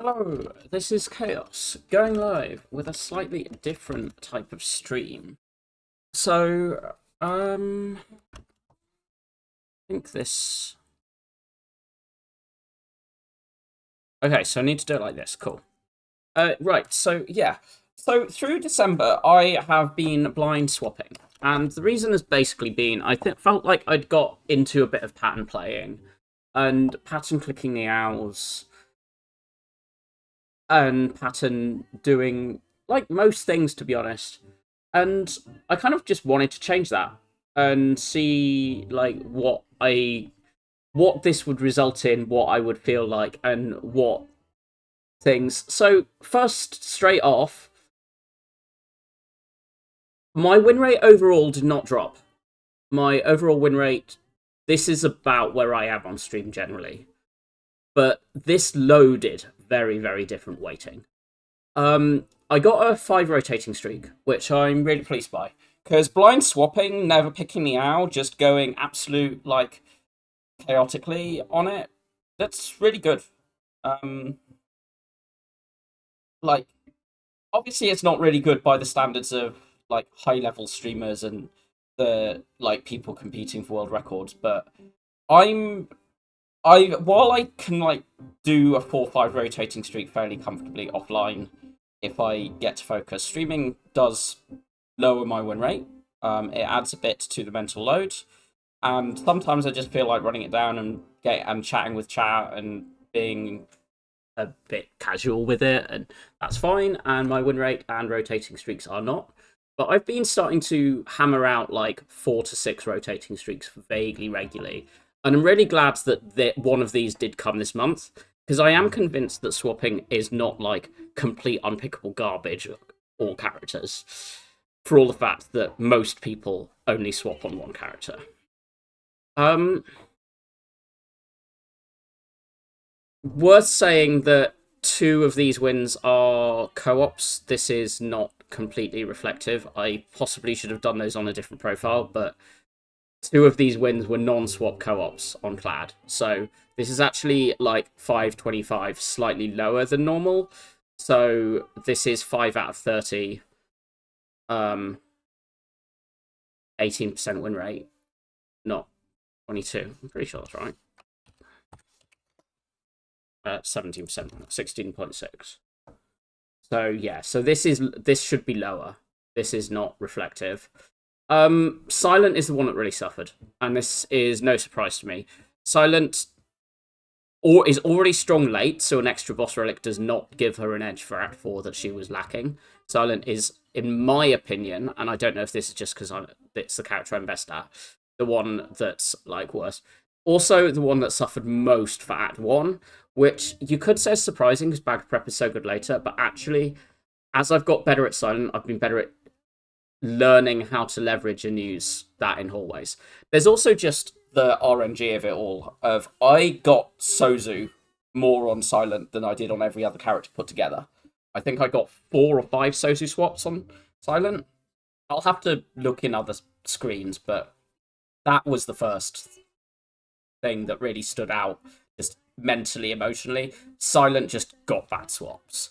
Hello, this is Chaos, going live with a slightly different type of stream. So, I think this... Okay, so I need to do it like this, cool. Right, so yeah. So through December, I have been blind swapping. And the reason has basically been, felt like I'd got into a bit of pattern playing. And pattern clicking the owls. And pattern doing, like, most things, to be honest. And I kind of just wanted to change that and see like what this would result in, what I would feel like, and what things. So first, straight off, my win rate overall did not drop. My overall win rate, this is about where I am on stream generally, but this loaded very, very different weighting. I got a 5 rotating streak, which I'm really pleased by. Because blind swapping, never picking the owl, just going absolute, like, chaotically on it, that's really good. Like, obviously it's not really good by the standards of, like, high-level streamers and the, like, people competing for world records, but while I can, like, do a 4-5 rotating streak fairly comfortably offline, if I get to focus, streaming does lower my win rate. It adds a bit to the mental load, and sometimes I just feel like running it down and chatting with chat and being a bit casual with it, and that's fine. And my win rate and rotating streaks are not. But I've been starting to hammer out like 4 to 6 rotating streaks vaguely regularly, and I'm really glad that one of these did come this month, because I am convinced that swapping is not like complete unpickable garbage all characters, for all the fact that most people only swap on one character. Worth saying that 2 of these wins are co-ops. This is not completely reflective. I possibly should have done those on a different profile, but 2 of these wins were non-swap co-ops on Clad. So this is actually like 525, slightly lower than normal. So this is 5 out of 30. 18% win rate, not 22. I'm pretty sure that's right. 17%, 16.6. So yeah, so this should be lower. This is not reflective. Silent is the one that really suffered, and this is no surprise to me. Silent is already strong late, so an extra boss relic does not give her an edge for Act 4 that she was lacking. Silent is, in my opinion, and I don't know if this is just because it's the character I'm best at, the one that's like worse. Also, the one that suffered most for Act 1, which you could say is surprising because Bag Prep is so good later, but actually, as I've got better at Silent, I've been better at learning how to leverage and use that in hallways. There's also just the RNG of it all. I got Sozu more on Silent than I did on every other character put together. I think I got 4 or 5 Sozu swaps on Silent. I'll have to look in other screens, but that was the first thing that really stood out, just mentally, emotionally. Silent just got bad swaps.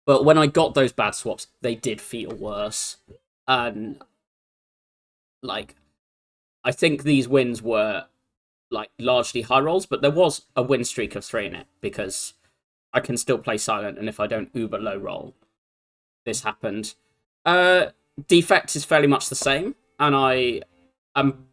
But when I got those bad swaps, they did feel worse. And, like, I think these wins were, like, largely high rolls, but there was a win streak of 3 in it, because I can still play Silent, and if I don't uber low roll, this happened. Defect is fairly much the same, and I am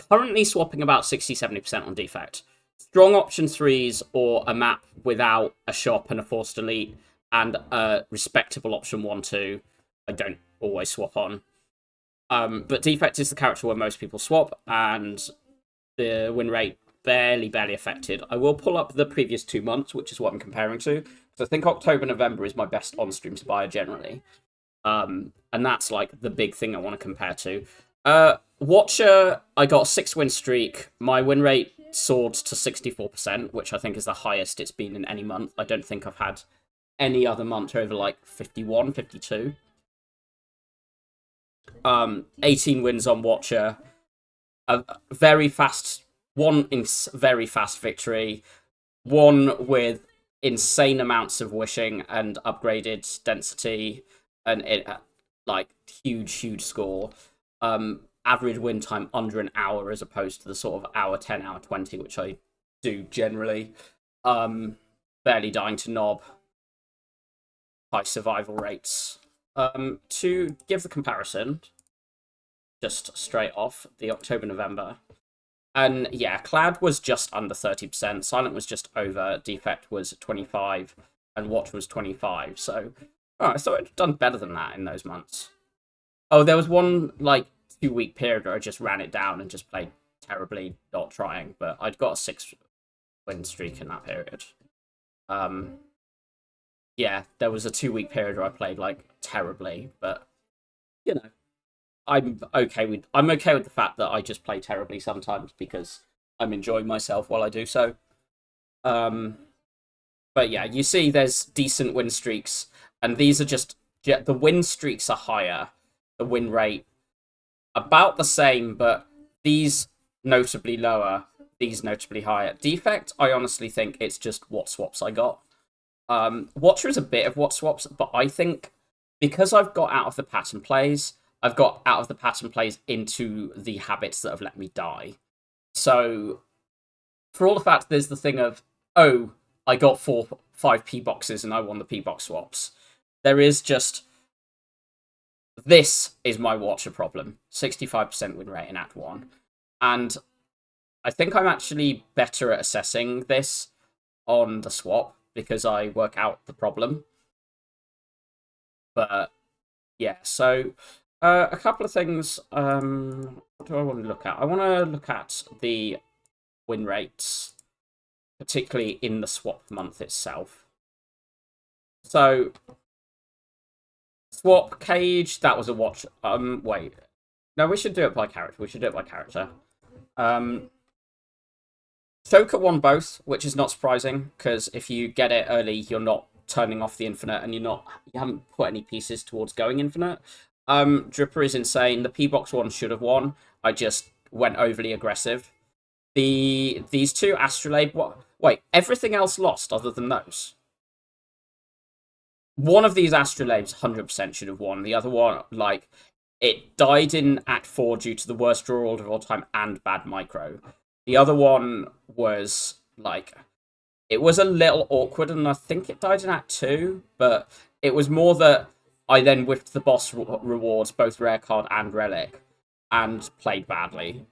currently swapping about 60-70% on Defect. Strong option 3s or a map without a shop and a forced elite, and a respectable option 1-2, I don't always swap on. But Defect is the character where most people swap, and the win rate barely affected. I will pull up the previous 2 months, which is what I'm comparing to, because I think October, November is my best on-stream Spire generally. And that's like the big thing I want to compare to. Watcher, I got a 6-win streak. My win rate soared to 64%, which I think is the highest it's been in any month. I don't think I've had any other month over like 51, 52. 18 wins on Watcher. A very fast victory. one with insane amounts of wishing and upgraded density, and it like huge score. Average win time under an hour as opposed to the sort of hour 10, hour 20, which I do generally. Barely dying to knob. High survival rates. To give the comparison, just straight off, the October, November. And yeah, Cloud was just under 30%, Silent was just over, Defect was 25, and Watch was 25. So, I thought I'd done better than that in those months. Oh, there was one, like, 2-week period where I just ran it down and just played terribly, not trying, but I'd got a 6-win streak in that period. Yeah, there was a 2-week period where I played, like, terribly, but, you know. I'm okay with the fact that I just play terribly sometimes because I'm enjoying myself while I do so. But yeah, you see there's decent win streaks, and these are just the win streaks are higher, the win rate about the same, but these notably lower, these notably higher. Defect, I honestly think it's just what swaps I got. Watcher is a bit of what swaps, but I think because I've got out of the pattern plays, I've got out of the pattern plays into the habits that have let me die. So, for all the fact there's the thing of, oh, I got 5 P boxes and I won the P box swaps. There is just, this is my Watcher problem. 65% win rate in Act 1. And I think I'm actually better at assessing this on the swap because I work out the problem. But, yeah, so a couple of things. What do I want to look at? I want to look at the win rates, particularly in the swap month itself. So, swap cage, that was a watch. Wait. No, we should do it by character. Choker won both, which is not surprising, because if you get it early, you're not turning off the infinite, and you haven't put any pieces towards going infinite. Dripper is insane. The P-Box one should have won. I just went overly aggressive. These two, Astrolabe... Wait, everything else lost other than those? One of these Astrolabes 100% should have won. The other one, like, it died in Act 4 due to the worst draw order of all time and bad micro. The other one was, like... It was a little awkward, and I think it died in Act 2, but it was more that I then whiffed the boss rewards, both rare card and relic, and played badly.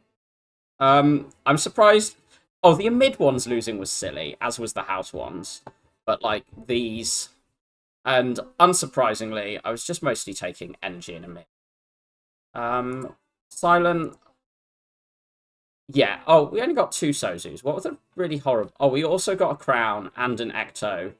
I'm surprised... Oh, the mid ones losing was silly, as was the house ones. But, like, these... And, unsurprisingly, I was just mostly taking energy in a mid. Silent... Yeah, oh, we only got 2 Sozus. What was the really horrible... Oh, we also got a Crown and an Ecto.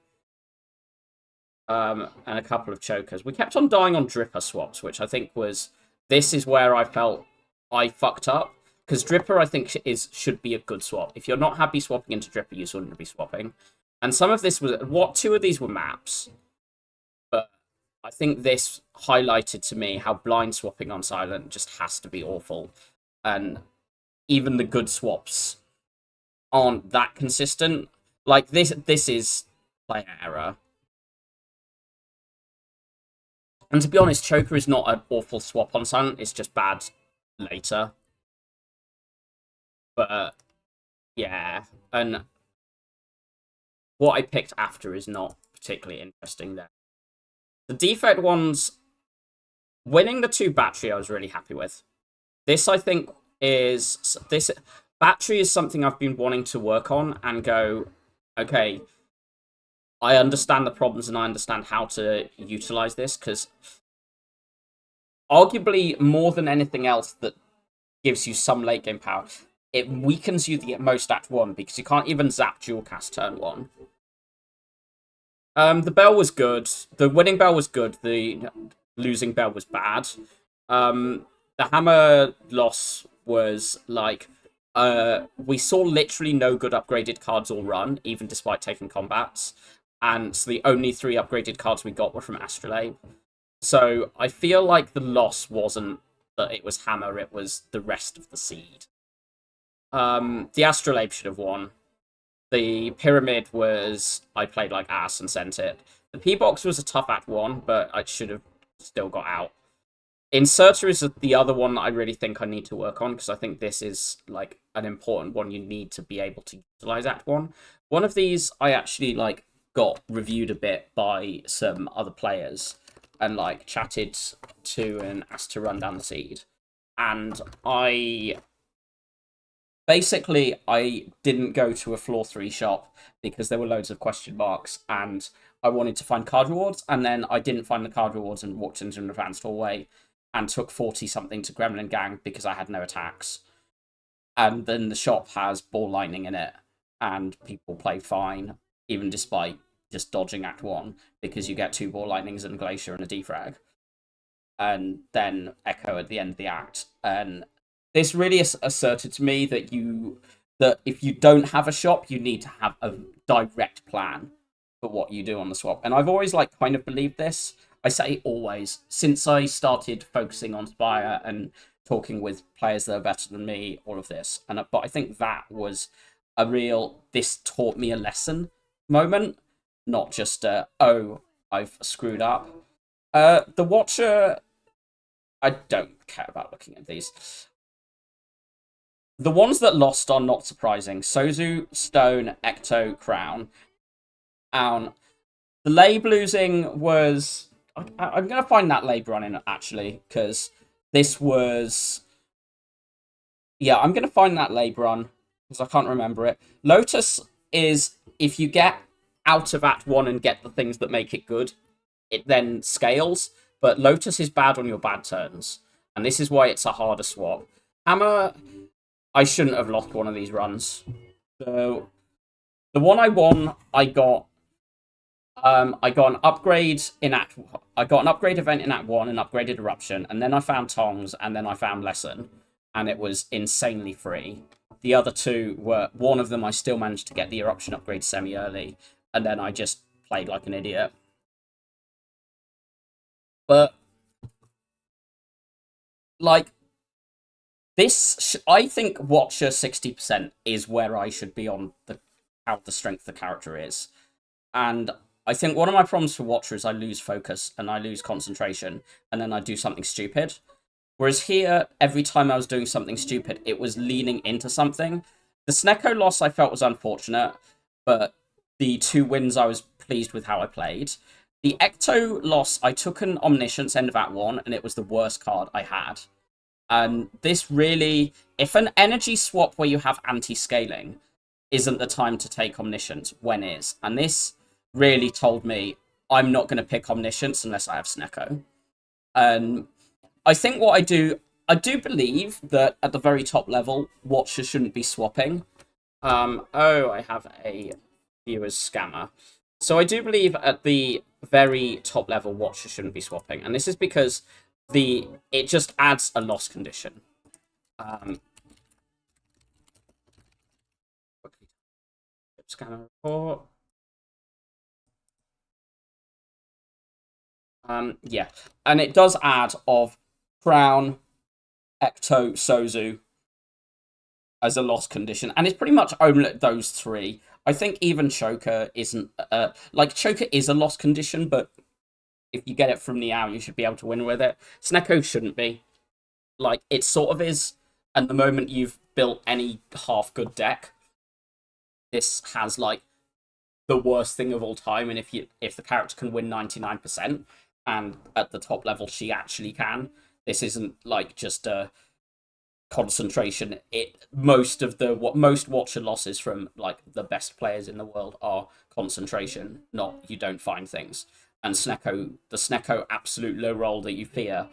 And a couple of chokers. We kept on dying on Dripper swaps, which I think was... This is where I felt I fucked up. Because Dripper, I think, should be a good swap. If you're not happy swapping into Dripper, you shouldn't be swapping. And some of this was... 2 of these were maps. But I think this highlighted to me how blind swapping on Silent just has to be awful. And even the good swaps aren't that consistent. Like, this is player error. And to be honest, Choker is not an awful swap on Silent, it's just bad later. But, yeah. And what I picked after is not particularly interesting there. The defect ones, winning the 2 battery I was really happy with. This, I think, this battery is something I've been wanting to work on and go, okay, I understand the problems and I understand how to utilize this, because arguably more than anything else that gives you some late game power, it weakens you the most Act 1 because you can't even zap dual cast turn 1. The bell was good. The winning bell was good. The losing bell was bad. The hammer loss was like, we saw literally no good upgraded cards all run, even despite taking combats. And so the only 3 upgraded cards we got were from Astrolabe. So I feel like the loss wasn't that it was hammer, it was the rest of the seed. The Astrolabe should have won. The pyramid was I played like ass and sent it. The P box was a tough Act 1, but I should have still got out. Inserter is the other one that I really think I need to work on, because I think this is like an important one you need to be able to utilize Act 1. One of these I actually like got reviewed a bit by some other players and like chatted to and asked to run down the seed. And I didn't go to a floor 3 shop because there were loads of question marks, and I wanted to find card rewards, and then I didn't find the card rewards and walked into an advanced hallway and took 40 something to Gremlin Gang because I had no attacks. And then the shop has Ball Lightning in it, and people play fine, even despite just dodging Act 1, because you get 2 Ball Lightnings and a Glacier and a defrag. And then Echo at the end of the act. And this really asserted to me that if you don't have a shop, you need to have a direct plan for what you do on the swap. And I've always like kind of believed this. I say always, since I started focusing on Spire and talking with players that are better than me, all of this. But I think that was a real, this taught me a lesson moment, not just, oh, I've screwed up. The Watcher, I don't care about looking at these. The ones that lost are not surprising. Sozu, Stone, Ecto, Crown. The Lab losing was... I'm going to find that Lab run in, actually, because this was... Yeah, I'm going to find that Lab run, because I can't remember it. Lotus is, if you get out of Act 1 and get the things that make it good, it then scales. But Lotus is bad on your bad turns, and this is why it's a harder swap. Hammer, I shouldn't have lost one of these runs. So the one I won, I got an upgrade in Act. I got an upgrade event in Act 1, an upgraded eruption, and then I found Tongs, and then I found Lesson, and it was insanely free. The other two were, one of them I still managed to get the eruption upgrade semi-early, and then I just played like an idiot. But like this, I think Watcher 60% is where I should be on how the strength of the character is. And I think one of my problems for Watcher is I lose focus and I lose concentration, and then I do something stupid. Whereas here, every time I was doing something stupid, it was leaning into something. The Snecko loss I felt was unfortunate, but the 2 wins I was pleased with how I played. The Ecto loss, I took an Omniscience end of Act 1, and it was the worst card I had. And this really, if an energy swap where you have anti-scaling isn't the time to take Omniscience, when is? And this really told me I'm not going to pick Omniscience unless I have Snecko. And I think what I do believe that at the very top level, Watcher shouldn't be swapping. Oh, I have a viewer's scammer. So I do believe at the very top level, Watcher shouldn't be swapping. And this is because it just adds a loss condition. Scanner report. Yeah. And it does add of Crown, Ecto, Sozu as a loss condition. And it's pretty much only those 3. I think even Choker isn't... Choker is a loss condition, but if you get it from Niao, you should be able to win with it. Snecko shouldn't be. Like, it sort of is. And the moment you've built any half-good deck, this has, like, the worst thing of all time. And if the character can win 99%, and at the top level she actually can, this isn't, like, just a concentration. Most Watcher losses from, like, the best players in the world are concentration, not you don't find things. And the Snecko absolute low roll that you fear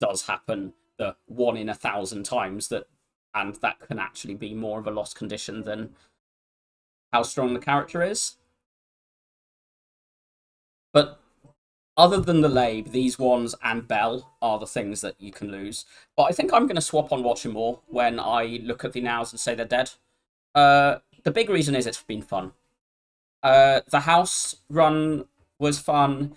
does happen the 1 in 1,000 times, and that can actually be more of a loss condition than how strong the character is. But other than the Lab, these ones and Bell are the things that you can lose. But I think I'm going to swap on Watcher more when I look at the nows and say they're dead. The big reason is it's been fun. The house run was fun.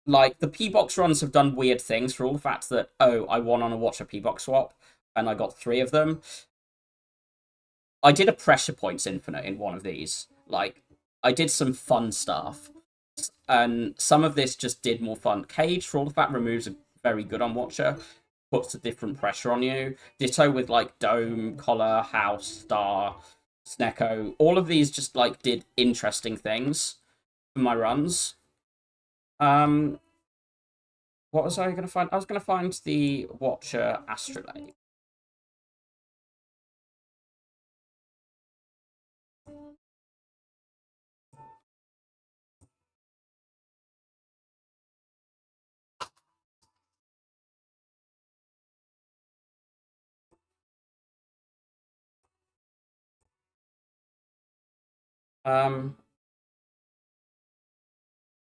Like, the P-Box runs have done weird things for all the fact that, oh, I won on a Watcher P-Box swap, and I got 3 of them. I did a Pressure Points Infinite in one of these. like, I did some fun stuff. And some of this just did more fun. Cage, for all the fact removes are very good on Watcher, puts a different pressure on you. Ditto with like Dome, Collar, House, Star, Snecko. All of these just like did interesting things for my runs. What was I gonna find? I was gonna find the Watcher Astrolabe.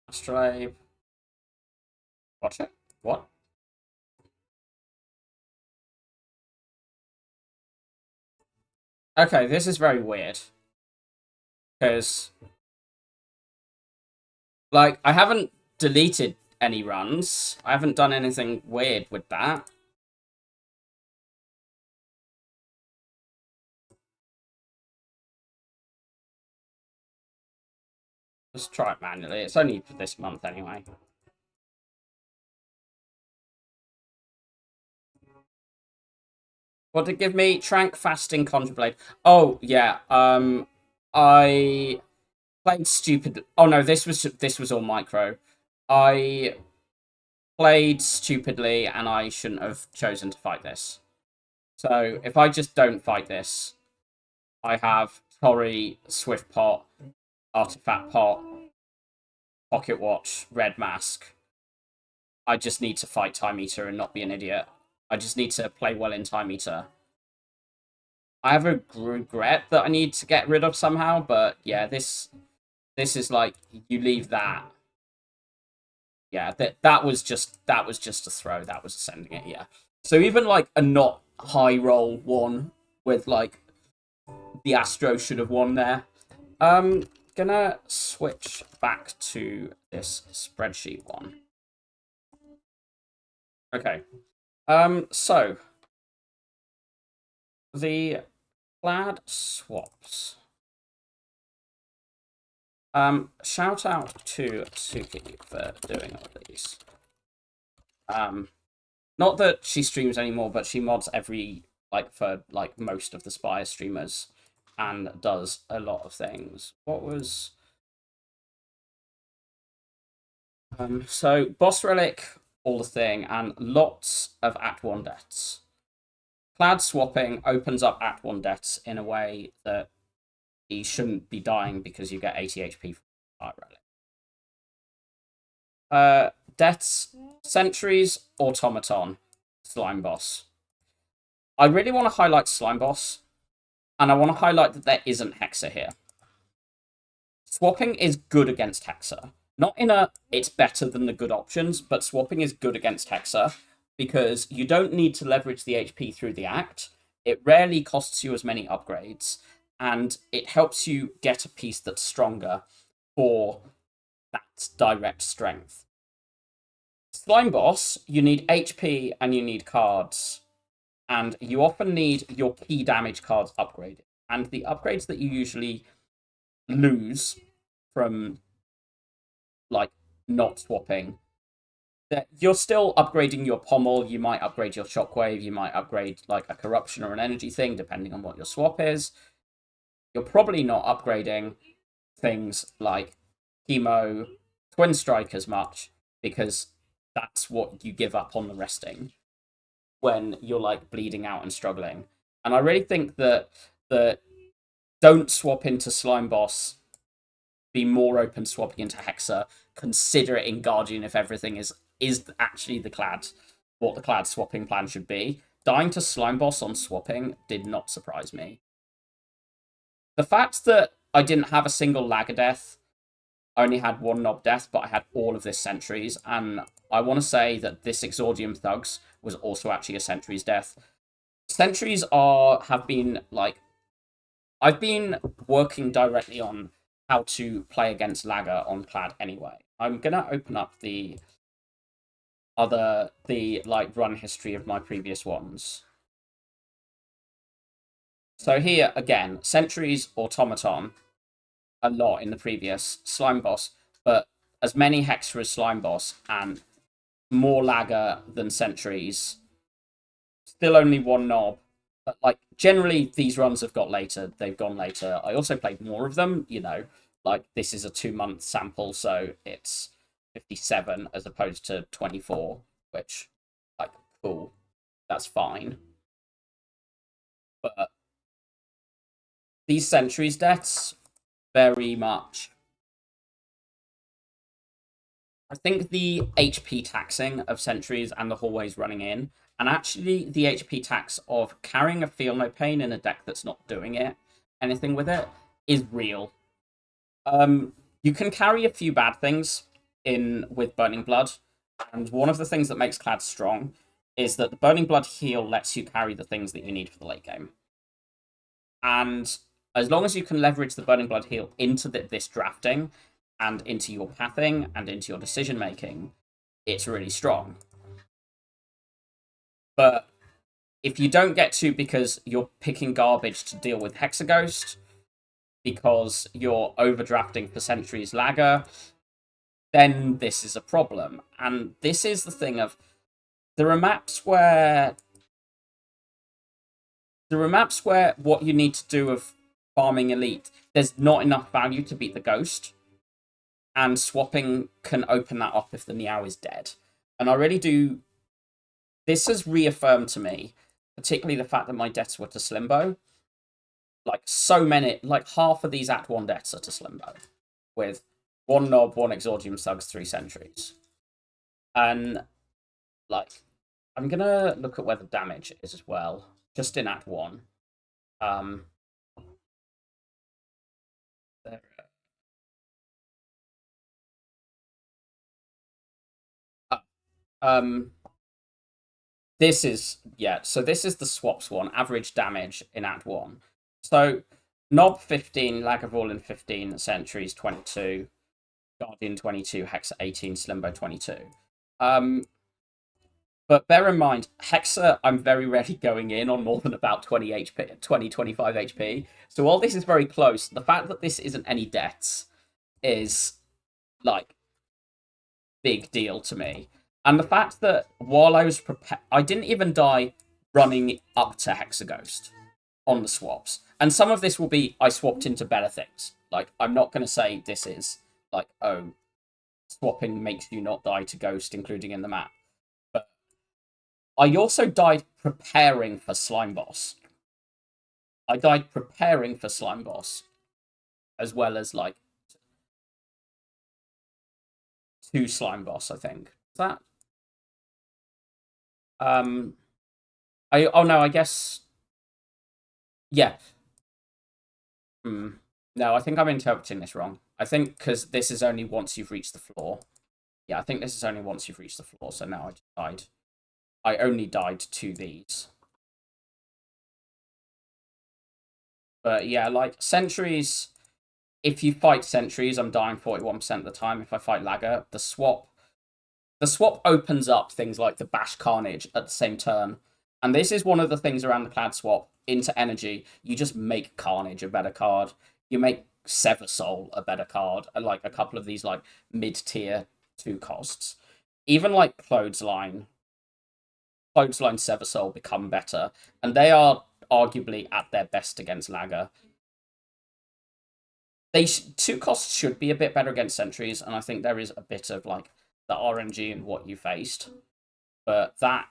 Astrolabe. Watcher? What? Okay, this is very weird. Because, like, I haven't deleted any runs. I haven't done anything weird with that. Just try it manually. It's only for this month anyway. What did it give me? Trank, Fasting, Conjureblade. Oh, yeah. I played stupid. Oh, no, this was all micro. I played stupidly, and I shouldn't have chosen to fight this. So, if I just don't fight this, I have Tori, Swift Pot, Artifact Pot, Pocket Watch, Red Mask. I just need to fight Time Eater and not be an idiot. I just need to play well in Time Eater. I have a regret that I need to get rid of somehow, but yeah, this is like, you leave that. Yeah, that was just a throw. That was sending it. Yeah. So even like a not high roll one with like the Astro should have won there. Gonna switch back to this spreadsheet one. Okay. So the Plaid swaps. Shout out to Suki for doing all these. Not that she streams anymore, but she mods for most of the Spire streamers and does a lot of things. What was so Boss Relic, all the thing, and lots of Act 1 deaths. Plaid swapping opens up Act 1 deaths in a way that he shouldn't be dying because you get 80 HP from Fire Relic. Deaths, Sentries, Automaton, Slime Boss. I really want to highlight Slime Boss, and I want to highlight that there isn't Hexa here. Swapping is good against Hexa. Not in a it's better than the good options, but swapping is good against Hexa because you don't need to leverage the HP through the act. It rarely costs you as many upgrades, and it helps you get a piece that's stronger for that direct strength. Slime Boss, you need HP and you need cards, and you often need your key damage cards upgraded. And the upgrades that you usually lose from like not swapping, that you're still upgrading your pommel, you might upgrade your shockwave, you might upgrade like a corruption or an energy thing, depending on what your swap is. You're probably not upgrading things like chemo, twin strike as much, because that's what you give up on the resting when you're like bleeding out and struggling. And I really think that don't swap into Slime Boss, be more open swapping into Hexa, consider it in Guardian if everything is actually what the Clad swapping plan should be. Dying to Slime Boss on swapping did not surprise me. The fact that I didn't have a single Lagger death, I only had one Knob death, but I had all of this Sentries, and I want to say that this Exordium Thugs was also actually a Sentries death. Sentries have been like, I've been working directly on how to play against Lagger on Clad anyway. I'm gonna open up the run history of my previous ones. So here again, Sentries, Automaton. a lot in the previous slime boss, but as many Hexa as slime boss and more lagger than sentries. Still only one knob. But like generally these runs have got later. They've gone later. I also played more of them, like this is a 2-month sample, so it's 57 as opposed to 24, which like cool. That's fine. But these sentries deaths very much. I think the HP taxing of sentries and the hallways running in, and actually the HP tax of carrying a Feel No Pain in a deck that's not doing anything with it, is real. You can carry a few bad things in with Burning Blood, and one of the things that makes Clad strong is that the Burning Blood heal lets you carry the things that you need for the late game. And as long as you can leverage the Burning Blood heal into this drafting, and into your pathing, and into your decision making, it's really strong. But if you don't get to because you're picking garbage to deal with Hexaghost, because you're overdrafting for Sentry's Lagger, then this is a problem. And this is the thing of there are maps where what you need to do of farming elite, there's not enough value to beat the ghost. And swapping can open that up if the Niao is dead. And I really do. This has reaffirmed to me, particularly the fact that my deaths were to Slimbo. Like so many, like half of these Act 1 deaths are to Slimbo. With 1 Knob, 1 Exordium Thugs, 3 Sentries. And like, I'm gonna look at where the damage is as well. Just in Act 1. There. This is, so this is the swaps one, average damage in Act 1. So, Knob 15, Lagavulin 15, Sentries 22, Guardian 22, Hexa 18, Slimbo 22. But bear in mind, Hexa, I'm very rarely going in on more than about 20 HP, 20, 25 HP. So while this is very close, the fact that this isn't any deaths is, like, big deal to me. And the fact that while I was prepared, I didn't even die running up to Hexaghost on the swaps. And some of this will be, I swapped into better things. Like, I'm not going to say this is, like, oh, swapping makes you not die to Ghost, including in the map. But I also died preparing for Slime Boss. I died preparing for Slime Boss. As well as, like, 2 Slime Boss, I think. Is that? I guess. Yeah. No, I think I'm interpreting this wrong. I think because this is only once you've reached the floor. Yeah, I think this is only once you've reached the floor, so now I just died. I only died to these. But yeah, like, sentries, if you fight sentries, I'm dying 41% of the time. If I fight Lagger, the swap opens up things like the Bash Carnage at the same turn. And this is one of the things around the Clad swap into energy. You just make Carnage a better card. You make Sever Soul a better card. And like a couple of these like mid-tier 2 costs. Even like Clothesline, Sever Soul become better. And they are arguably at their best against Lagger. 2 costs should be a bit better against sentries. And I think there is a bit of like the RNG and what you faced. But that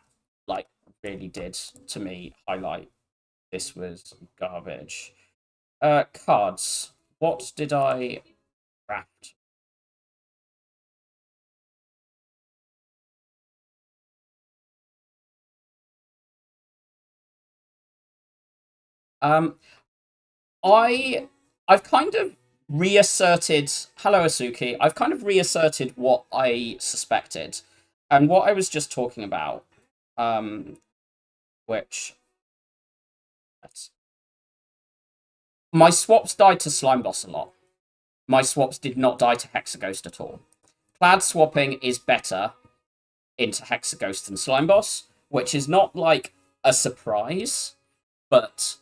like really did to me highlight this was garbage. Cards. What did I draft? I've kind of reasserted. Hello, Asuki. I've kind of reasserted what I suspected, and what I was just talking about. Which my swaps died to Slime Boss a lot. My swaps did not die to Hexaghost at all. Clad swapping is better into Hexaghost than Slime Boss, which is not like a surprise, but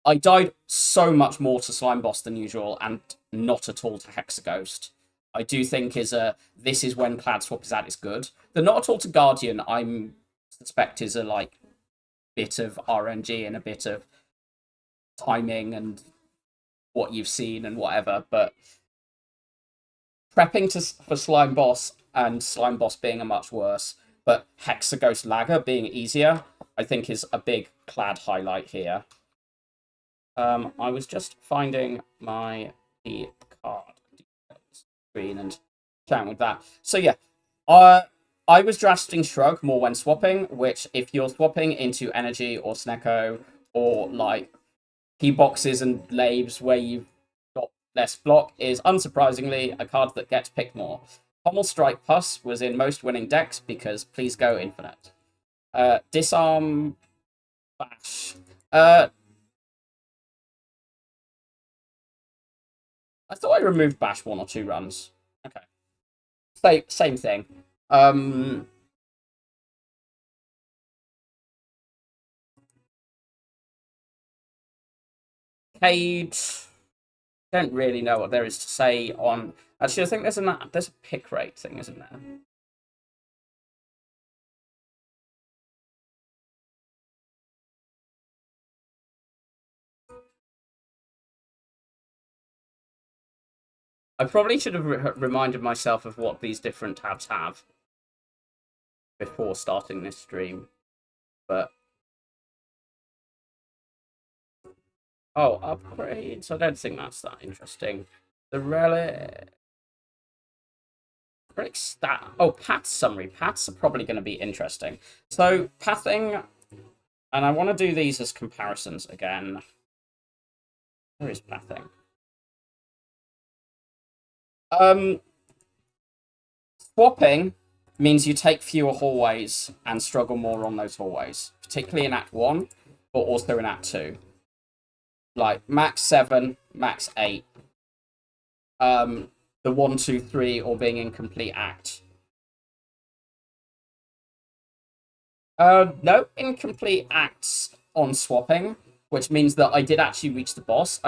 I died so much more to Slime Boss than usual, and not at all to Hexaghost. I do think this is when Clad Swap is at its good. The not at all to Guardian, I'm suspect is a like bit of RNG and a bit of timing and what you've seen and whatever, but prepping for Slime Boss and Slime Boss being a much worse, but Hexaghost Lagger being easier, I think is a big Clad highlight here. I was just finding the card screen and chatting with that. So yeah, I was drafting Shrug more when swapping, which if you're swapping into Energy or Snecko or like key boxes and labs where you've got less block, is unsurprisingly a card that gets picked more. Pommel Strike Puss was in most winning decks because please go infinite. Disarm Bash. I thought I removed Bash 1 or 2 runs. Okay. Same thing. Cade. Don't really know what there is to say on. Actually, I think there's a pick rate thing, isn't there? I probably should have reminded myself of what these different tabs have before starting this stream, but oh, upgrades. I don't think that's that interesting. The relic stat. Oh, path summary. Paths are probably going to be interesting. So pathing, and I want to do these as comparisons again. Where is pathing? Swapping means you take fewer hallways and struggle more on those hallways, particularly in Act 1, but also in Act 2. Like max 7, max 8. The 1, 2, 3, or being incomplete Act. No, incomplete acts on swapping, which means that I did actually reach the boss.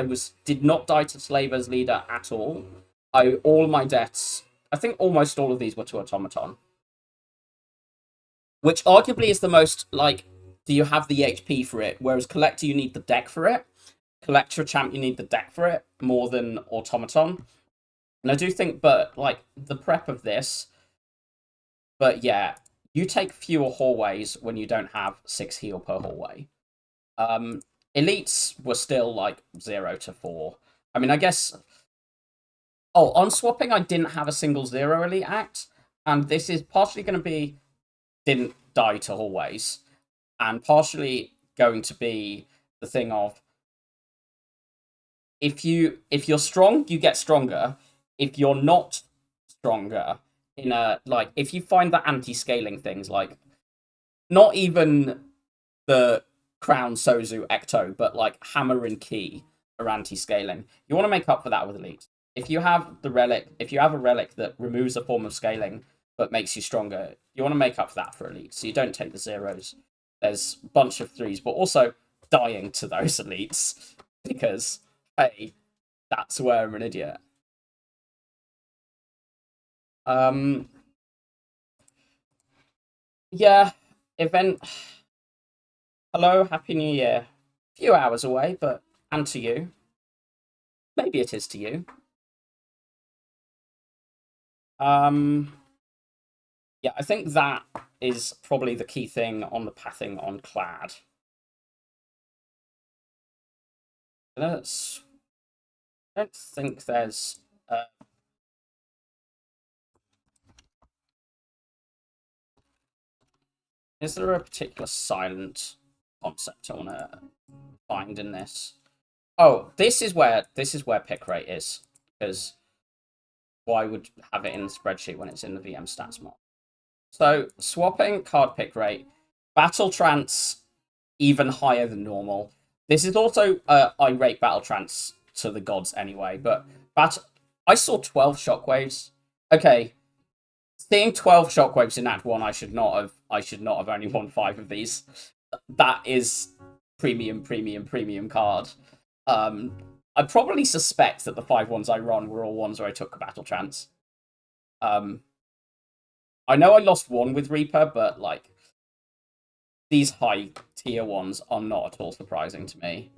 Did not die to Slaver's leader at all. All my deaths, I think almost all of these were to Automaton. Which arguably is the most, like, do you have the HP for it? Whereas Collector, you need the deck for it. Collector Champ, you need the deck for it more than Automaton. And I do think, but, like, the prep of this, but yeah, you take fewer hallways when you don't have 6 heal per hallway. Elites were still, like, 0 to 4. I mean, I guess... Oh, on swapping, I didn't have a single 0 elite act, and this is partially going to be didn't die to hallways, and partially going to be the thing of if you're strong, you get stronger. If you're not stronger, in a like if you find the anti-scaling things, like not even the Crown Sozu Ecto, but like Hammer and Key are anti-scaling. You want to make up for that with Elite. If you have a relic that removes a form of scaling but makes you stronger, you want to make up for that for Elite. So you don't take the 0s. There's a bunch of 3s, but also dying to those elites because, hey, that's where I'm an idiot. Yeah, event. Hello, Happy New Year. A few hours away, but and to you. Maybe it is to you. Yeah, I think that is probably the key thing on the pathing on Clad. I don't think there's... Is there a particular silent concept I want to find in this? Oh, this is where pick rate is, because why would have it in the spreadsheet when it's in the VM stats mod? So swapping card pick rate, battle trance even higher than normal. This is also I rate battle trance to the gods anyway, but I saw 12 shockwaves. Okay, seeing 12 shockwaves in Act 1, I should not have only won 5 of these. That is premium card. I probably suspect that the 5 ones I run were all ones where I took a battle chance. I know I lost one with Reaper, but like these high tier ones are not at all surprising to me.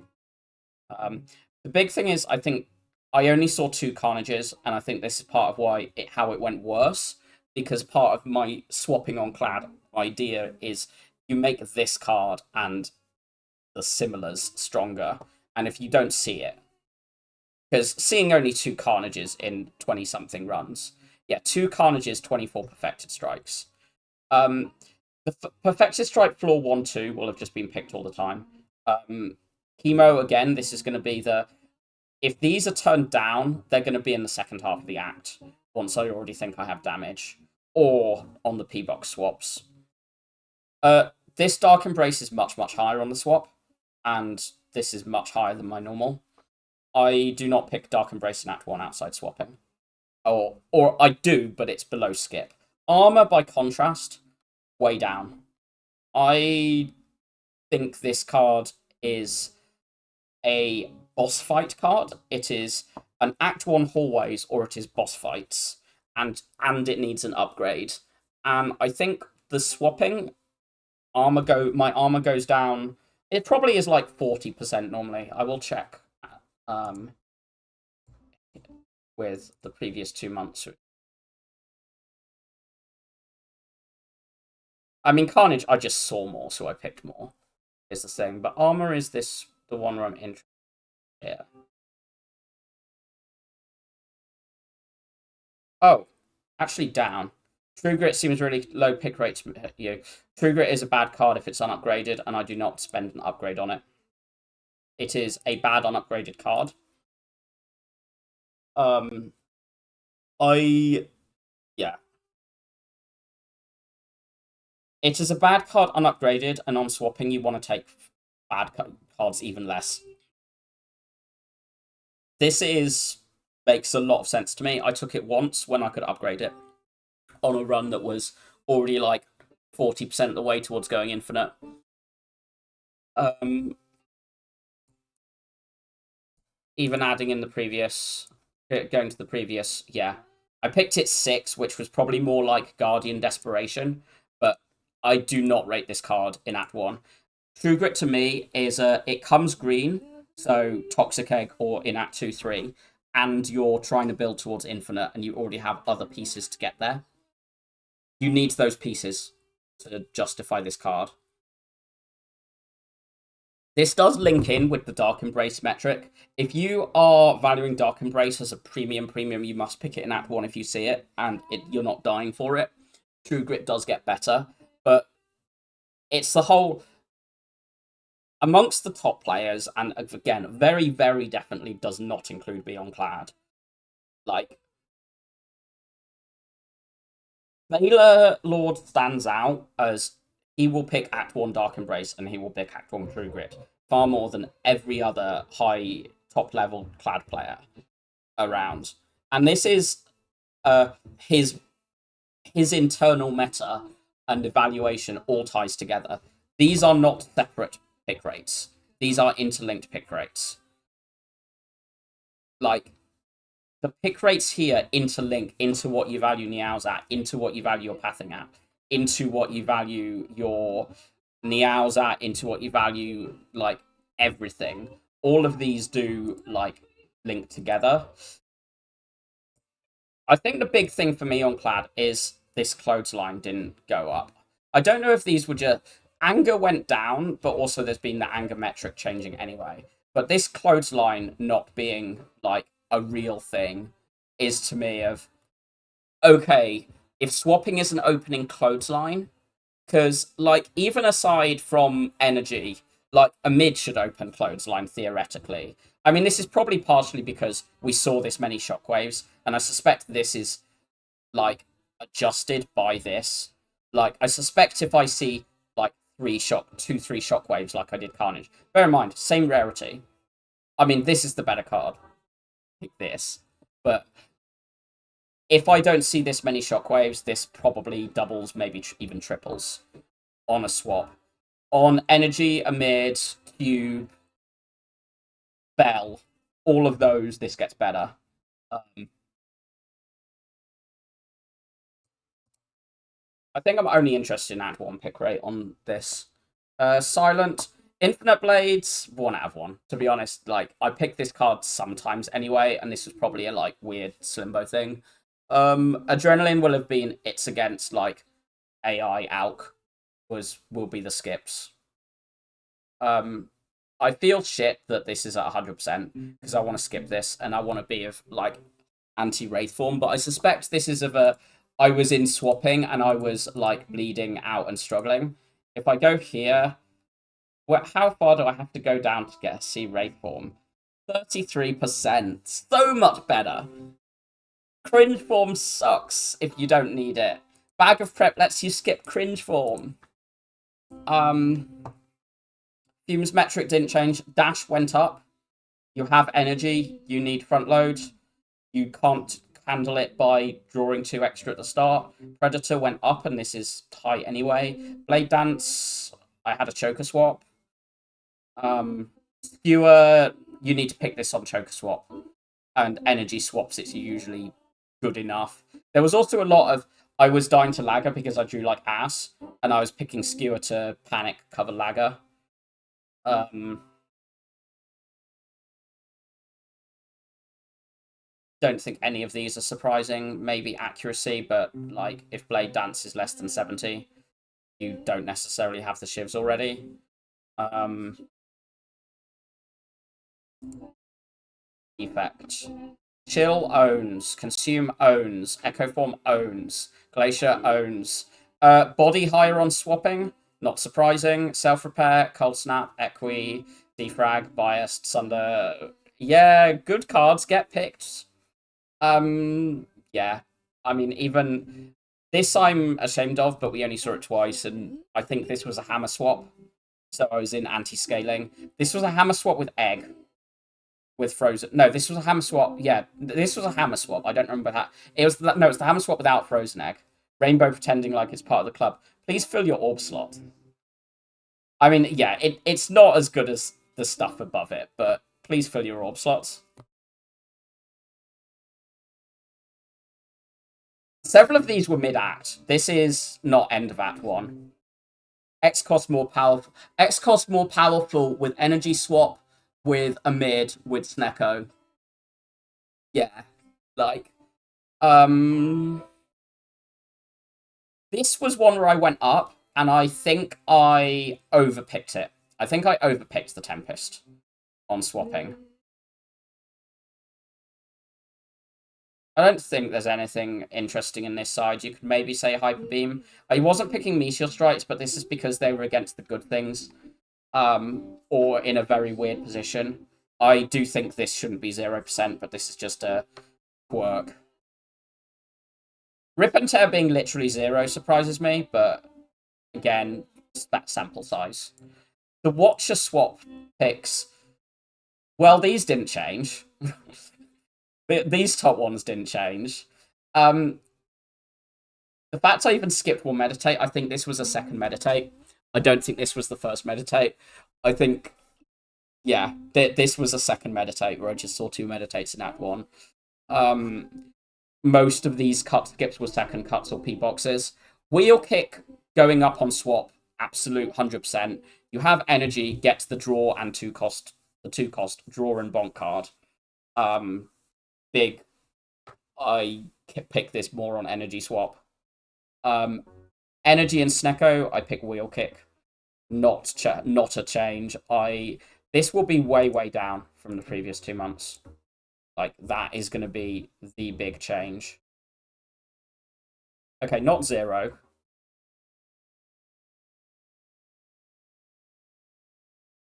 The big thing is, I think I only saw 2 Carnages, and I think this is part of how it went worse, because part of my swapping on Clad idea is you make this card and the similars stronger, and if you don't see it, because seeing only 2 Carnages in 20-something runs, yeah, 2 Carnages, 24 Perfected Strikes. The Perfected Strike floor 1-2 will have just been picked all the time. Chemo, again, this is going to be the... If these are turned down, they're going to be in the second half of the act, once I already think I have damage, or on the P-Box swaps. This Dark Embrace is much, much higher on the swap, and this is much higher than my normal. I do not pick Dark Embrace in Act 1 outside swapping. Or I do, but it's below skip. Armor, by contrast, way down. I think this card is a boss fight card. It is an Act 1 hallways, or it is boss fights, and it needs an upgrade. And I think the swapping my armor goes down. It probably is like 40% normally. I will check with the previous 2 months. I mean, Carnage, I just saw more, so I picked more, is the thing. But armor is the one where I'm interested. Yeah. Oh, actually down. True Grit seems really low pick rate to you. True Grit is a bad card if it's unupgraded, and I do not spend an upgrade on it. It is a bad unupgraded card. Yeah. It is a bad card unupgraded, and on swapping, you want to take bad cards even less. This makes a lot of sense to me. I took it once when I could upgrade it on a run that was already like 40% of the way towards going infinite. Even adding in the previous, going to the previous, yeah. I picked it 6, which was probably more like Guardian Desperation, but I do not rate this card in Act 1. True Grit to me is it comes green, so Toxic Egg or in Act 2, 3, and you're trying to build towards infinite, and you already have other pieces to get there. You need those pieces to justify this card. This does link in with the Dark Embrace metric. If you are valuing Dark Embrace as a premium, you must pick it in Act 1 if you see it, and you're not dying for it. True Grit does get better, but it's the whole... Amongst the top players, and again, very, very definitely does not include Beyond Clad. Like, Veiler Lord stands out as he will pick Act 1 Dark Embrace and he will pick Act 1 True Grit far more than every other high top level Clad player around. And this is his internal meta and evaluation all ties together. These are not separate pick rates. These are interlinked pick rates. Like, the pick rates here interlink into what you value Niao's at, into what you value your pathing at, into what you value your Niao's at, into what you value, like, everything. All of these do, like, link together. I think the big thing for me on Clad is this clothesline didn't go up. I don't know if these were just... Anger went down, but also there's been the anger metric changing anyway. But this clothesline not being, like, a real thing is to me of, okay, if swapping is an opening clothesline, because, like, even aside from energy, like, a mid should open clothesline theoretically. I mean, this is probably partially because we saw this many shockwaves, and I suspect this is, like, adjusted by this. Like, I suspect if I see, like, 3 shockwaves like I did Carnage. Bear in mind, same rarity. I mean, this is the better card. Pick this. But if I don't see this many shockwaves, this probably doubles, maybe even triples on a swap. On energy, a mid, cube, Bell, all of those, this gets better. I think I'm only interested in Act 1 pick rate on this. Silent. Infinite Blades, 1 out of 1. To be honest, like, I pick this card sometimes anyway, and this was probably a, like, weird Slimbo thing. Adrenaline will have been it's against, like, AI Alk will be the skips. I feel shit that this is at 100% because I want to skip this and I want to be of, like, anti-Wraith form, but I suspect this is of a I was in swapping and I was, like, bleeding out and struggling. If I go here, how far do I have to go down to get a C Wraith form? 33%. So much better. Cringe form sucks if you don't need it. Bag of Prep lets you skip cringe form. Fumes metric didn't change. Dash went up. You have energy. You need front load. You can't handle it by drawing 2 extra at the start. Predator went up, and this is tight anyway. Blade Dance, I had a choker swap. Skewer, you need to pick this on choker swap. And energy swaps, it's usually good enough. There was also a lot of, I was dying to Lagger because I drew like ass, and I was picking Skewer to panic cover Lagger. Don't think any of these are surprising. Maybe accuracy, but like if Blade Dance is less than 70, you don't necessarily have the shivs already. Effect. Chill owns. Consume owns. Echo Form owns. Glacier owns. Body higher on swapping. Not surprising. Self-repair. Cold Snap. Equi. Defrag. Biased. Sunder. Yeah, good cards get picked. Yeah. I mean, even this I'm ashamed of, but we only saw it twice, and I think this was a hammer swap. So I was in anti-scaling. This was a hammer swap with egg. With frozen. No, this was a hammer swap. Yeah, this was a hammer swap. I don't remember that. It was no, it's the hammer swap without frozen egg. Rainbow pretending like it's part of the club. Please fill your orb slot. I mean, yeah, it's not as good as the stuff above it, but please fill your orb slots. Several of these were mid-act. This is not end of Act 1. X cost more powerful. X cost more powerful with energy swap, with a mid, with Snecko. Yeah. Like, this was one where I went up, and I think I overpicked it. I think I overpicked the Tempest on swapping. I don't think there's anything interesting in this side. You could maybe say Hyper Beam. I wasn't picking Meteor Strikes, but this is because they were against the good things. Or in a very weird position. I do think this shouldn't be 0%, but this is just a quirk. Rip and Tear being literally 0 surprises me, but again, it's that sample size. The Watcher swap picks, well, these didn't change. These top ones didn't change. The fact I even skipped one Meditate, I think this was a second Meditate. I don't think this was the first Meditate. I think, yeah, this was a second Meditate where I just saw 2 Meditates in Act 1. Most of these cut skips were second cuts or P boxes. Wheel Kick going up on swap, absolute 100%. You have energy, get the draw and the 2-cost draw and bonk card. Big. I pick this more on energy swap. Energy and Snecko, I pick Wheel Kick. Not a change. This will be way down from the previous 2 months. Like, that is going to be the big change. Okay, not 0.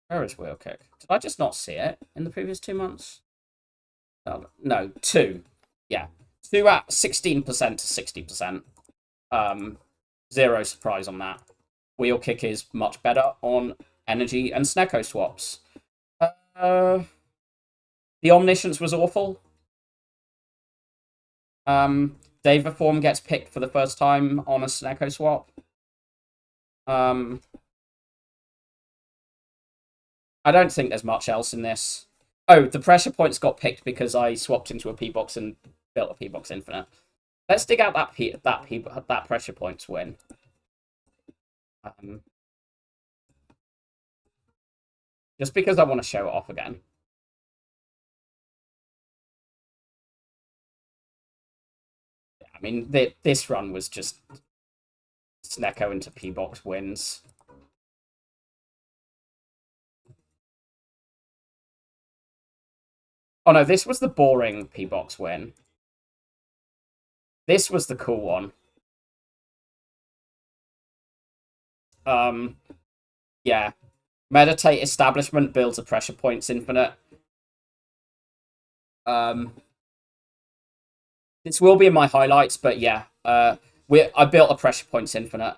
Where is Wheel Kick? Did I just not see it in the previous 2 months? No, 2. Yeah. 2 at 16% to 60%. 0 surprise on that. Wheel Kick is much better on energy and Snecko swaps. The Omniscience was awful. Deva form gets picked for the first time on a Snecko swap. I don't think there's much else in this. Oh, the pressure points got picked because I swapped into a P box and built a P box infinite. Let's dig out that pressure points win. Um, just because I want to show it off again. Yeah, I mean, this run was just Snecko into P box wins. Oh no, this was the boring P box win. This was the cool one. Yeah. Meditate Establishment builds a pressure points infinite. Um, this will be in my highlights, but yeah. I built a pressure points infinite.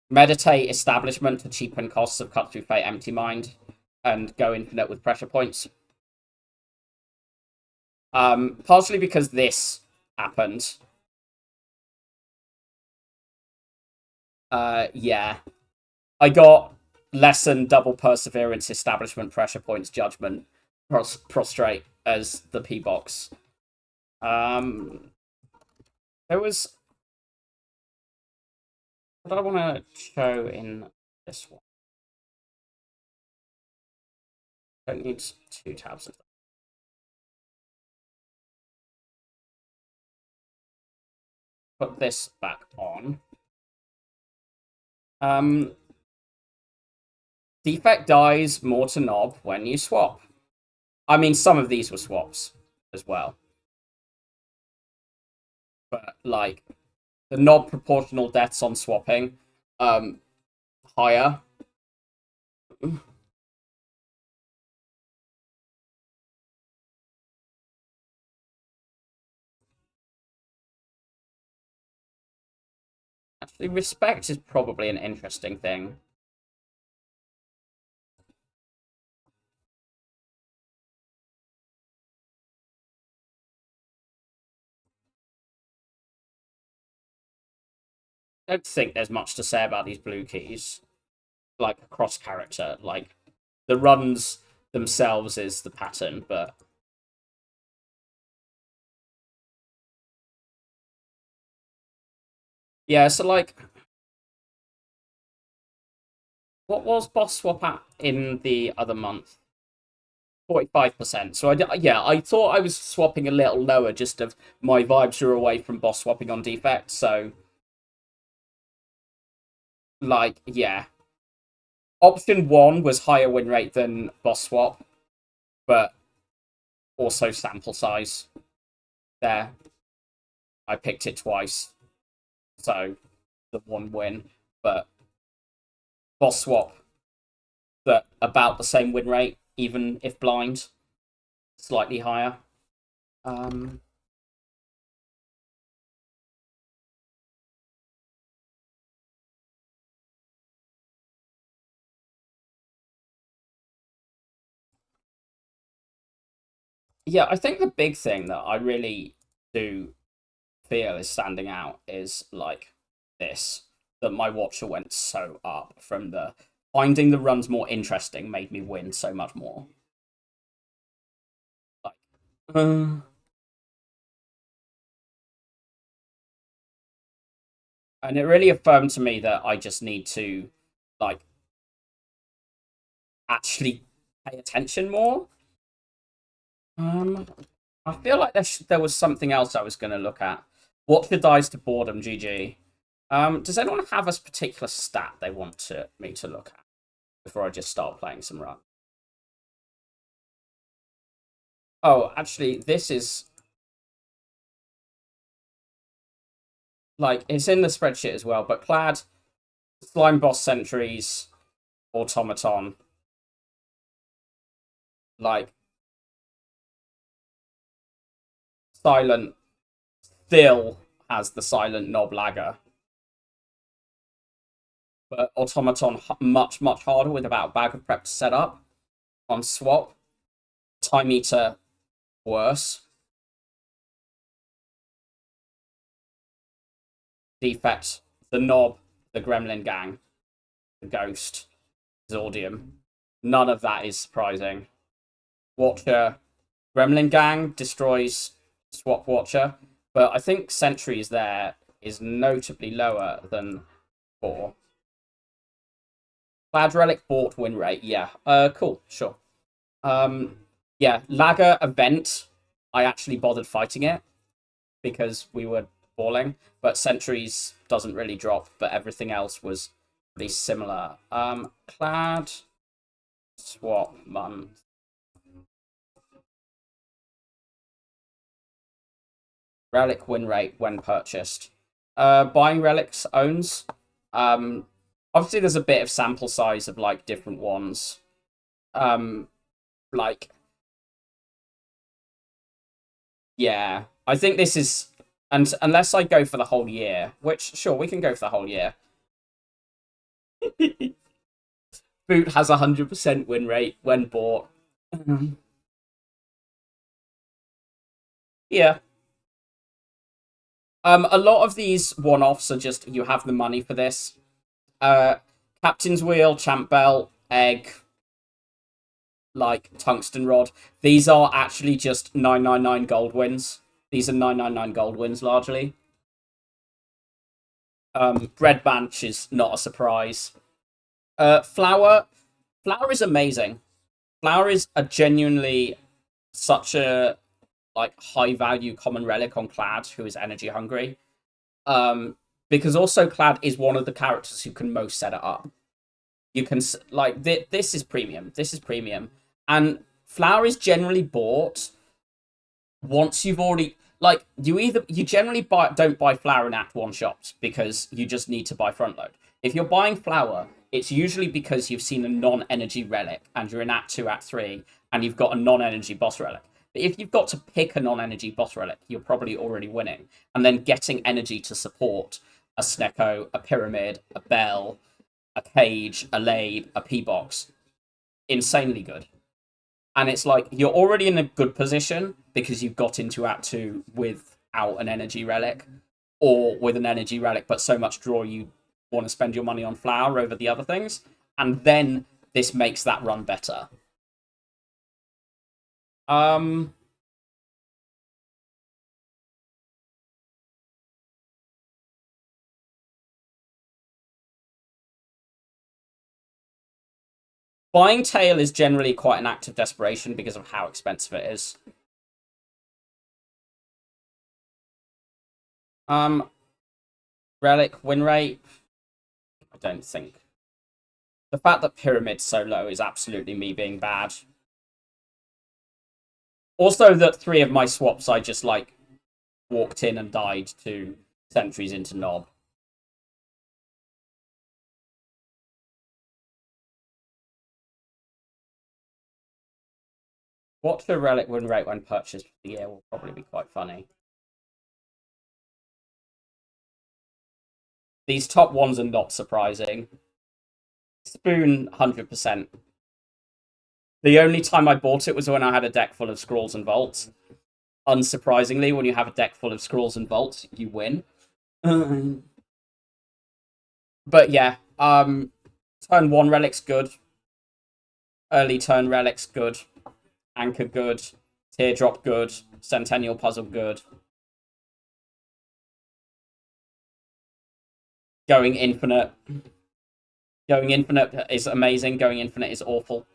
Meditate Establishment to cheapen costs of Cut Through Fate Empty Mind and go infinite with pressure points. Partially because this happened. Yeah. I got less than double Perseverance, Establishment, Pressure Points, Judgment, Prostrate as the P box. There was. What I want to show in this one? Don't need 2 tabs. Put this back on. Defect dies more to Knob when you swap. I mean, some of these were swaps as well. But, like, the Knob proportional deaths on swapping, higher. Actually, respect is probably an interesting thing. I don't think there's much to say about these blue keys. Like, cross character. Like, the runs themselves is the pattern, but... Yeah, so, like... What was boss swap at in the other month? 45%. So, I thought I was swapping a little lower, just of my vibes are away from boss swapping on defect, so... Like, yeah. Option 1 was higher win rate than boss swap, but also sample size there. I picked it twice, so the 1 win, but boss swap, that about the same win rate, even if blind, slightly higher. Yeah, I think the big thing that I really do feel is standing out is like this, that my watcher went so up from the finding the runs more interesting made me win so much more. Like, and it really affirmed to me that I just need to like actually pay attention more. I feel like there was something else I was going to look at. Watcher dies to boredom, GG. Does anyone have a particular stat they want me to look at before I just start playing some run? Oh, actually, this is like it's in the spreadsheet as well. But Clad, Slime Boss Sentries, Automaton, like Silent still has the Silent Knob Lagger, but Automaton much harder with about a bag of prep to set up on swap. Time Eater worse. Defect, the Knob, the Gremlin Gang. Ghost, Zordium. None of that is surprising. Watcher, Gremlin Gang destroys Swap Watcher, but I think Sentries there is notably lower than 4. Cloud Relic bought win rate, yeah. Cool, sure. Yeah, Lager event, I actually bothered fighting it because we were balling, but Sentries doesn't really drop, but everything else was pretty similar. Clad swap month. Relic win rate when purchased. Buying relics owns. Obviously there's a bit of sample size of like different ones. Like yeah, I think this is, and unless I go for the whole year, which sure we can go for the whole year. Boot has 100% win rate when bought. Yeah. A lot of these one-offs are just you have the money for this. Captain's Wheel, Champ Belt, Egg, like Tungsten Rod. These are actually just 999 gold wins. These are 999 gold wins largely. Bread Banch is not a surprise. Flower is amazing. Flower is a genuinely such a like high value common relic on Clad, who is energy hungry. Because also Clad is one of the characters who can most set it up. You can like this is premium. This is premium, and Flower is generally bought once you've already like you generally don't buy Flower in Act 1 shops because you just need to buy front load. If you're buying Flower, it's usually because you've seen a non-energy relic and you're in Act 2, Act 3, and you've got a non-energy boss relic. But if you've got to pick a non-energy boss relic, you're probably already winning. And then getting energy to support a Snecko, a Pyramid, a Bell, a Cage, a Labe, a P-Box. Insanely good. And it's like, you're already in a good position because you've got into Act 2 without an energy relic, or with an energy relic, but so much draw you want to spend your money on Flower over the other things. And then this makes that run better. Buying Tail is generally quite an act of desperation because of how expensive it is. Relic win rate, I don't think. The fact that Pyramid's so low is absolutely me being bad. Also, that 3 of my swaps I just like walked in and died to Sentries into Knob. Watch the relic win rate when purchased for the year will probably be quite funny. These top ones are not surprising. Spoon, 100%. The only time I bought it was when I had a deck full of Scrolls and Vaults. Unsurprisingly, when you have a deck full of Scrolls and Vaults, you win. But yeah, turn 1 relic's good. Early turn relic's good. Anchor good. Teardrop good. Centennial Puzzle good. Going infinite. Going infinite is amazing. Going infinite is awful.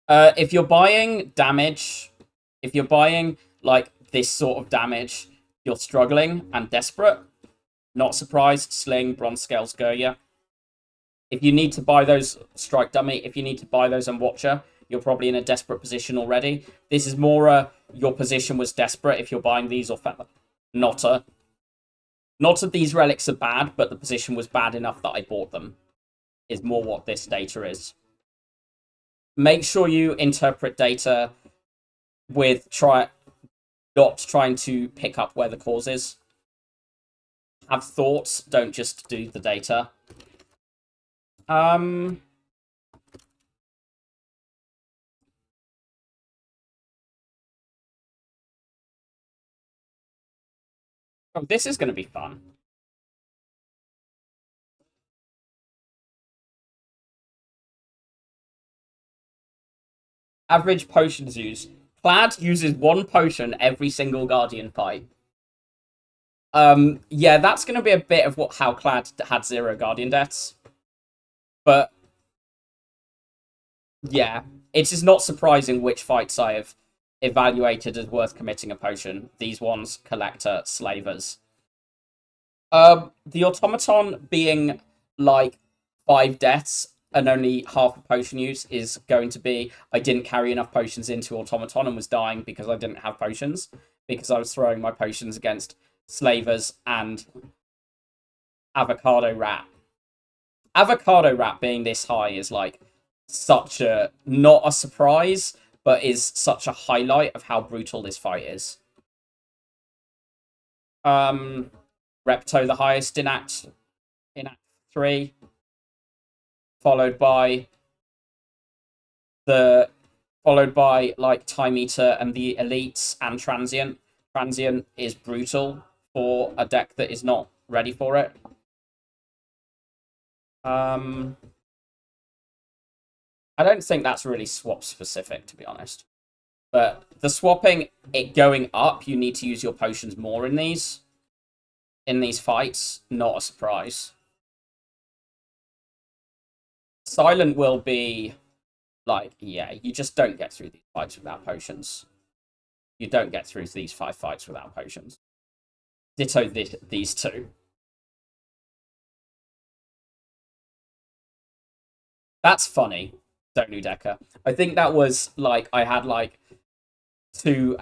If you're buying damage, if you're buying like this sort of damage, you're struggling and desperate. Not surprised. Sling, Bronze Scales, Goya. If you need to buy those Strike Dummy, if you need to buy those on Watcher, you're probably in a desperate position already. This is more your position was desperate if you're buying these or Feather. Not that these relics are bad, but the position was bad enough that I bought them. Is more what this data is. Make sure you interpret data with not trying to pick up where the cause is. Have thoughts, don't just do the data. Oh, this is going to be fun. Average potions used. Clad uses 1 potion every single Guardian fight. Yeah, that's going to be a bit of how Clad had 0 Guardian deaths. But, yeah, it is not surprising which fights I have evaluated as worth committing a potion. These ones, Collector, Slavers. The Automaton being, like, 5 deaths and only half a potion use is going to be, I didn't carry enough potions into Automaton and was dying because I didn't have potions. Because I was throwing my potions against Slavers and Avocado Rat. Avocado Rat being this high is like such a, not a surprise, but is such a highlight of how brutal this fight is. Repto the highest in Act 3, followed by like Time Eater and the Elites and Transient. Transient is brutal for a deck that is not ready for it. I don't think that's really swap specific, to be honest. But the swapping, it going up, you need to use your potions more in these fights. Not a surprise. Silent will be like, yeah, you just don't get through these fights without potions. You don't get through these 5 fights without potions. Ditto these 2. That's funny, Donu Decker. I think that was like I had like two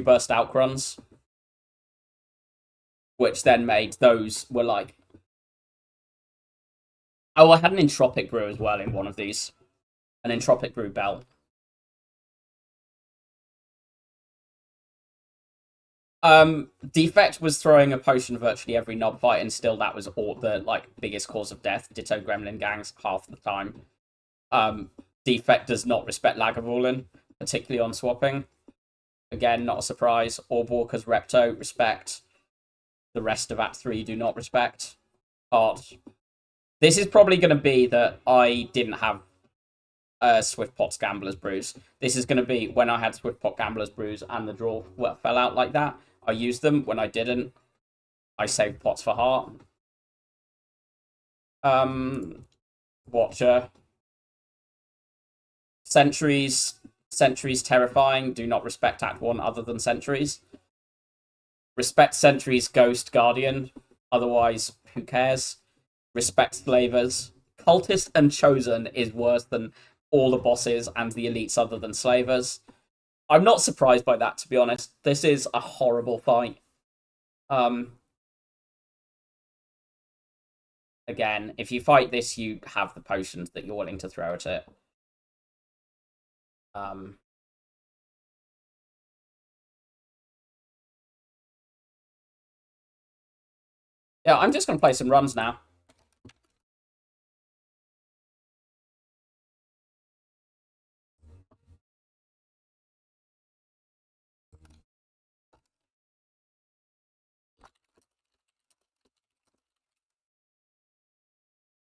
burst outruns, which then made those were like. Oh, I had an Entropic Brew as well in one of these, an Entropic Brew belt. Defect was throwing a potion virtually every knob fight, and still that was all the like biggest cause of death. Ditto Gremlin gangs half the time. Defect does not respect Lagavulin, particularly on swapping. Again, not a surprise. Orbwalker's Repto respect. The rest of Act 3 do not respect. Art. This is probably going to be that I didn't have Swift Pot's Gambler's Brews. This is going to be when I had Swift Pot Gambler's Brews and the draw fell out like that. I used them. When I didn't, I saved pots for heart. Watcher. Sentries terrifying. Do not respect Act 1 other than Sentries. Respect Sentries, Ghost, Guardian. Otherwise, who cares? Respect Slavers. Cultist and Chosen is worse than all the bosses and the elites other than Slavers. I'm not surprised by that, to be honest. This is a horrible fight. Again, if you fight this, you have the potions that you're willing to throw at it. Yeah, I'm just going to play some runs now.